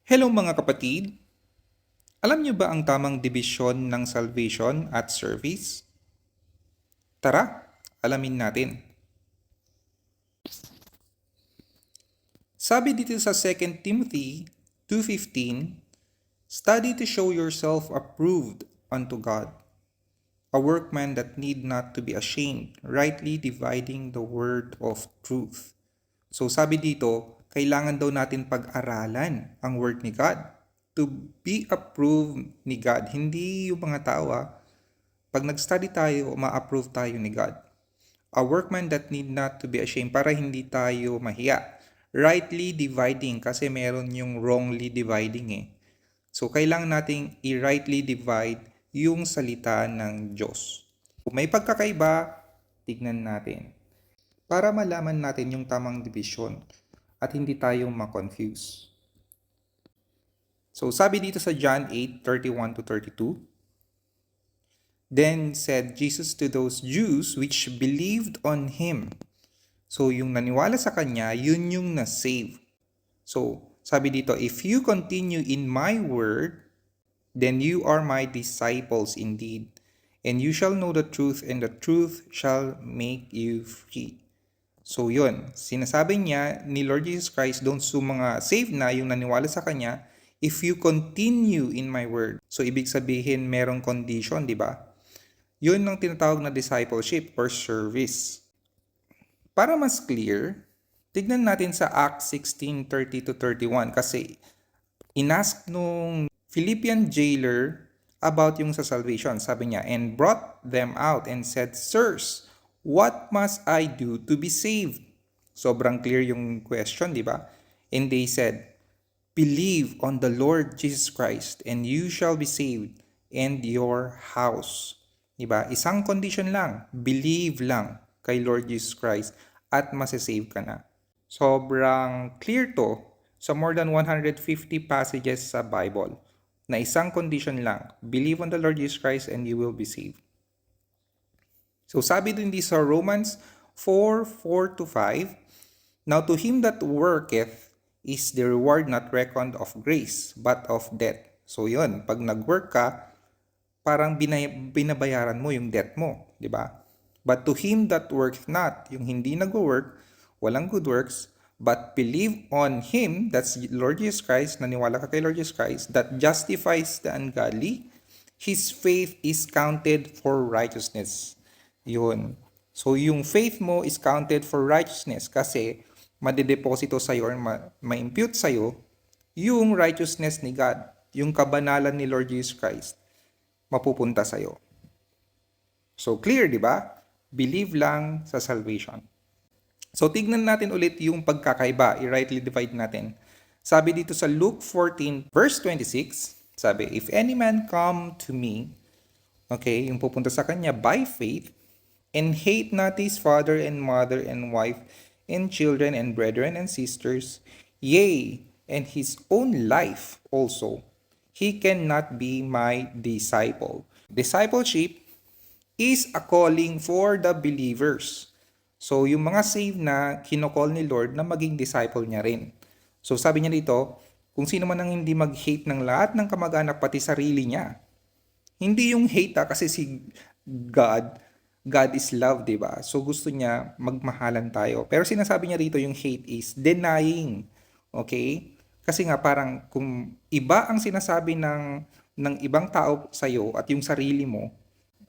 Hello mga kapatid! Alam niyo ba ang tamang dibisyon ng salvation at service? Tara, alamin natin. Sabi dito sa 2 Timothy 2:15, "Study to show yourself approved unto God, a workman that need not to be ashamed, rightly dividing the word of truth." So sabi dito, kailangan daw natin pag-aralan ang word ni God to be approved ni God. Hindi yung mga tao. Pag nag-study tayo, ma-approve tayo ni God. A workman that need not to be ashamed, para hindi tayo mahiya. Rightly dividing, kasi meron yung wrongly dividing eh. So kailangan nating i-rightly divide yung salita ng Diyos. Kung may pagkakaiba, tignan natin para malaman natin yung tamang division at hindi tayo ma-confuse. So sabi dito sa John 8:31 to 32, "Then said Jesus to those Jews which believed on Him." So yung naniwala sa Kanya, yun yung na-save. So sabi dito, "If you continue in my word, then you are my disciples indeed, and you shall know the truth, and the truth shall make you free." So yun, sinasabi niya ni Lord Jesus Christ doon sa mga saved na yung naniwala sa Kanya, if you continue in my word. So ibig sabihin merong condition, di ba? Yun ang tinatawag na discipleship or service. Para mas clear, tignan natin sa Acts 16:30 to 31 kasi inask nung Philippian jailer about yung sa salvation. Sabi niya, "And brought them out and said, Sirs, what must I do to be saved?" Sobrang clear yung question, di ba? And they said, "Believe on the Lord Jesus Christ and you shall be saved and your house." Di ba? Isang condition lang, believe lang kay Lord Jesus Christ at masasave ka na. Sobrang clear to sa more than 150 passages sa Bible na isang condition lang, believe on the Lord Jesus Christ and you will be saved. So sabi din di sa Romans 4:4 to 5, "Now to him that worketh is the reward not reckoned of grace, but of debt." So yun, pag nag-work ka, parang binabayaran mo yung debt mo, di ba? "But to him that worketh not," yung hindi nag-work, walang good works, "but believe on him," that's Lord Jesus Christ, naniwala ka kay Lord Jesus Christ, "that justifies the ungodly, his faith is counted for righteousness." Yun. So yung faith mo is counted for righteousness kasi madedeposito sa'yo or ma-impute sa'yo yung righteousness ni God, yung kabanalan ni Lord Jesus Christ, mapupunta sa'yo. So clear, di ba? Believe lang sa salvation. So tignan natin ulit yung pagkakaiba, i-rightly divide natin. Sabi dito sa Luke 14 verse 26, sabi, "If any man come to me," okay, yung pupunta sa kanya by faith, "and hate not his father and mother and wife and children and brethren and sisters, yea, and his own life also, he cannot be my disciple." Discipleship is a calling for the believers. So, yung mga saved na kinocall ni Lord na maging disciple niya rin. So, sabi niya dito, kung sino man ang hindi mag-hate ng lahat ng kamag-anak pati sarili niya. Hindi yung hate kasi si God is love, di ba? So, gusto niya magmahalan tayo. Pero sinasabi niya rito yung hate is denying. Okay? Kasi nga parang kung iba ang sinasabi ng ibang tao sa'yo at yung sarili mo,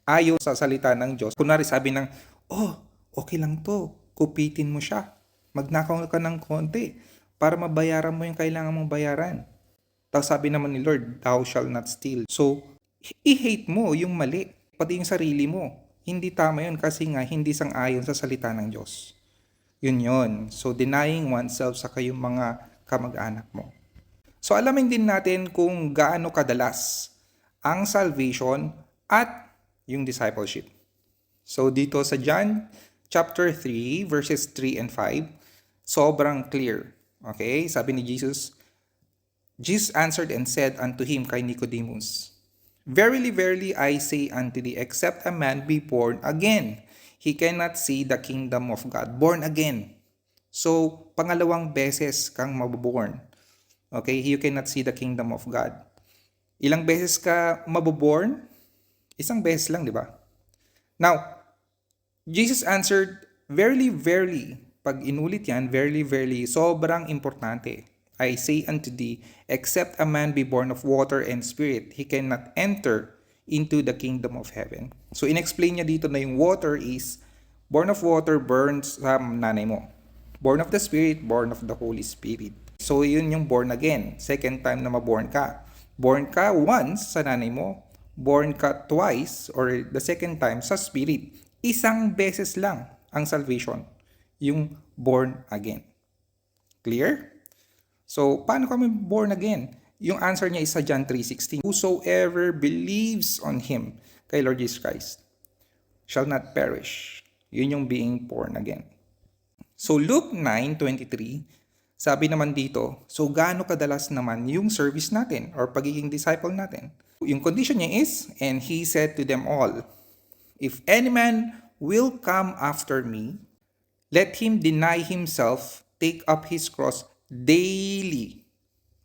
ayon sa salita ng Diyos. Kunwari sabi ng, "Oh, okay lang to. Kupitin mo siya. Magnakaw ka ng konti para mabayaran mo yung kailangan mong bayaran." Tapos sabi naman ni Lord, "Thou shall not steal." So, i-hate mo yung mali, pati yung sarili mo. Hindi tama yun kasi nga hindi sang-ayon sa salita ng Diyos. Yun yun. So, denying oneself sa kayong mga kamag-anak mo. So, alamin din natin kung gaano kadalas ang salvation at yung discipleship. So dito sa John chapter 3 verses 3 and 5, sobrang clear. Okay? Sabi ni Jesus, "Jesus answered and said unto him," kay Nicodemus, "Verily, verily, I say unto thee, except a man be born again, he cannot see the kingdom of God." Born again. So, pangalawang beses kang mabuborn. Okay, you cannot see the kingdom of God. Ilang beses ka maboborn? Isang beses lang, di ba? Now, Jesus answered, "Verily, verily," pag inulit yan, "verily, verily," sobrang importante. "I say unto thee, except a man be born of water and spirit, he cannot enter into the kingdom of heaven." So, in-explain niya dito na yung water is, born of water, born sa nanay mo. Born of the Spirit, born of the Holy Spirit. So, yun yung born again. Second time na maborn ka. Born ka once sa nanay mo, born ka twice or the second time sa Spirit. Isang beses lang ang salvation, yung born again. Clear? So, paano kami born again? Yung answer niya is sa John 3:16. "Whosoever believes on Him," kay Lord Jesus Christ, "shall not perish." Yun yung being born again. So, Luke 9:23, sabi naman dito, so gaano kadalas naman yung service natin or pagiging disciple natin? Yung condition niya is, "And He said to them all, if any man will come after me, let him deny himself, take up his cross daily."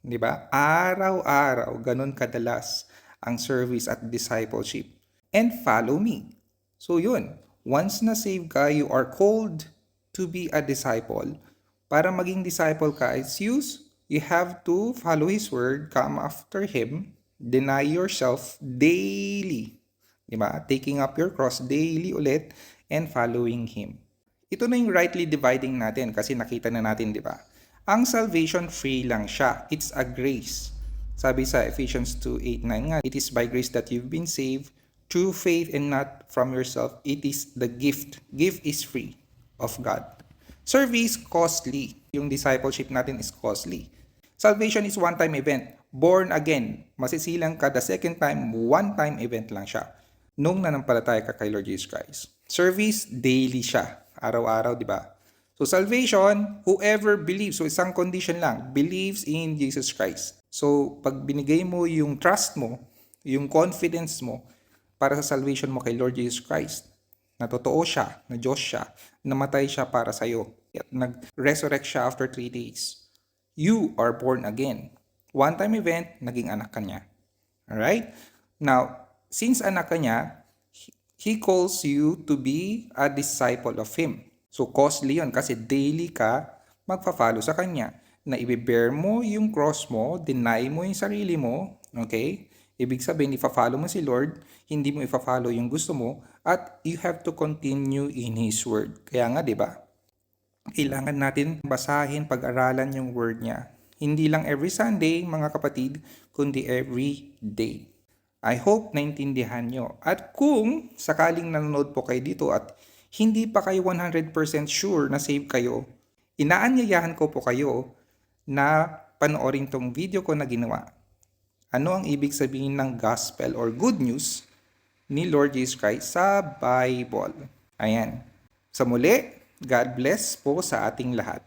Di ba? Araw-araw, ganun kadalas ang service at discipleship. "And follow me." So yun, once na save ka, you are called to be a disciple. Para maging disciple ka, you have to follow His word, come after Him, deny yourself daily. Diba? Taking up your cross daily ulit and following Him. Ito na yung rightly dividing natin kasi nakita na natin, di ba? Ang salvation free lang siya. It's a grace. Sabi sa Ephesians 2:8-9 nga, "It is by grace that you've been saved through faith and not from yourself. It is the gift." Gift is free of God. Service, costly. Yung discipleship natin is costly. Salvation is one-time event. Born again, masisilang ka the second time, one-time event lang siya. Nung nanampalataya ka kay Lord Jesus Christ. Service, daily siya. Araw-araw, di ba? So salvation, whoever believes, so isang condition lang, believes in Jesus Christ. So pag binigay mo yung trust mo, yung confidence mo para sa salvation mo kay Lord Jesus Christ, na totoo siya, na Diyos siya, namatay siya para sa'yo, at nag-resurrect siya after 3 days, you are born again. One-time event, naging anak ka niya. Alright? Now, since anak ka niya, He calls you to be a disciple of Him. So, costly yun kasi daily ka magpa-follow sa Kanya. Na i-bear mo yung cross mo, deny mo yung sarili mo, okay? Ibig sabihin, ipa-follow mo si Lord, hindi mo ipa-follow yung gusto mo, at you have to continue in His Word. Kaya nga, di ba? Kailangan natin basahin, pag-aralan yung Word niya. Hindi lang every Sunday, mga kapatid, kundi every day. I hope naintindihan nyo. At kung sakaling nanonood po kayo dito at hindi pa kayo 100% sure na save kayo, inaanyayahan ko po kayo na panoorin tong video ko na ginawa. Ano ang ibig sabihin ng gospel or good news ni Lord Jesus Christ sa Bible? Ayan. Sa muli, God bless po sa ating lahat.